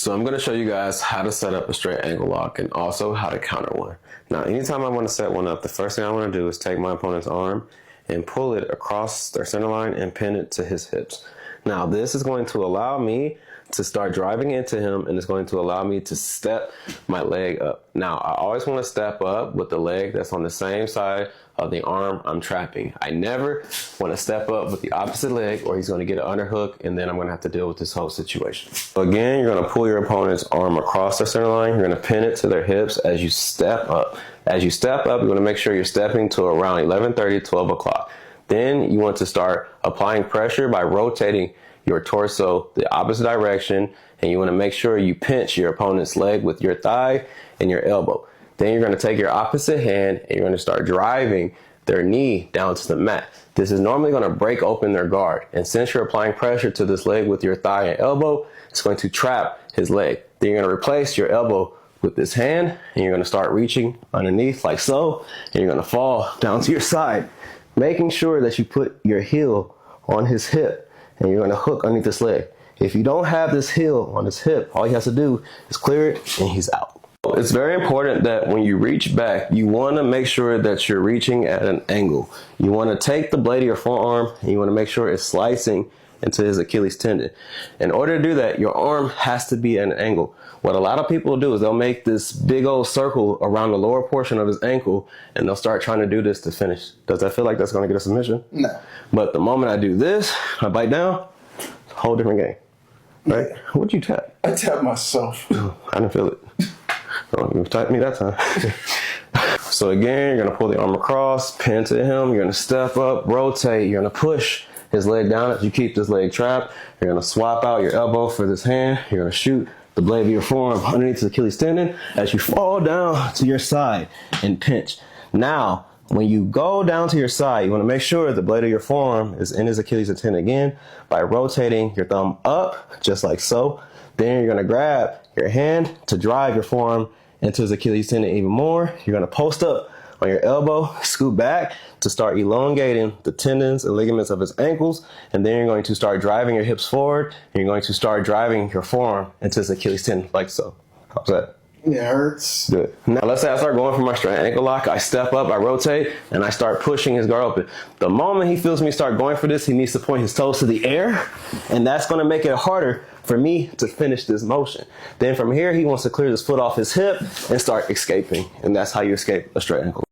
So I'm going to show you guys how to set up a straight ankle lock and also how to counter one. Now, anytime I want to set one up, the first thing I want to do is take my opponent's arm and pull it across their center line and pin it to his hips. Now, this is going to allow me to start driving into him, and it's going to allow me to step my leg up. Now, I always want to step up with the leg that's on the same side of the arm I'm trapping. I never want to step up with the opposite leg, or he's going to get an underhook, and then I'm going to have to deal with this whole situation. So again, you're going to pull your opponent's arm across their center line. You're going to pin it to their hips as you step up. As you step up, you're going to make sure you're stepping to around 11:30, 12 o'clock. Then you want to start applying pressure by rotating your torso the opposite direction, and you want to make sure you pinch your opponent's leg with your thigh and your elbow. Then you're going to take your opposite hand and you're going to start driving their knee down to the mat. This is normally going to break open their guard, and since you're applying pressure to this leg with your thigh and elbow, it's going to trap his leg. Then you're going to replace your elbow with this hand, and you're going to start reaching underneath like so, and you're going to fall down to your side, making sure that you put your heel on his hip, and you're going to hook underneath this leg. If you don't have this heel on his hip, all he has to do is clear it and he's out. It's very important that when you reach back, you want to make sure that you're reaching at an angle. You want to take the blade of your forearm and you want to make sure it's slicing into his Achilles tendon. In order to do that, your arm has to be at an angle. What a lot of people do is they'll make this big old circle around the lower portion of his ankle, and they'll start trying to do this to finish. Does that feel like that's going to get a submission? No. But the moment I do this, I bite down, it's a whole different game. Right? Yeah. What'd you tap? I tapped myself. I didn't feel it. Oh, you tapped me that time. So again, you're going to pull the arm across, pin to him, you're going to step up, rotate, you're going to push his leg down as you keep this leg trapped. You're going to swap out your elbow for this hand. You're going to shoot the blade of your forearm underneath the Achilles tendon as you fall down to your side and pinch. Now, when you go down to your side, you want to make sure the blade of your forearm is in his Achilles tendon again by rotating your thumb up, just like so. Then you're going to grab your hand to drive your forearm into his Achilles tendon even more. You're going to post up on your elbow, scoot back to start elongating the tendons and ligaments of his ankles, and then you're going to start driving your hips forward, and you're going to start driving your forearm into his Achilles tendon, like so. How's that? It hurts. Good. Now let's say I start going for my straight ankle lock. I step up, I rotate, and I start pushing his guard open. The moment he feels me start going for this, he needs to point his toes to the air, and that's going to make it harder for me to finish this motion. Then from here, he wants to clear his foot off his hip and start escaping, and that's how you escape a straight ankle.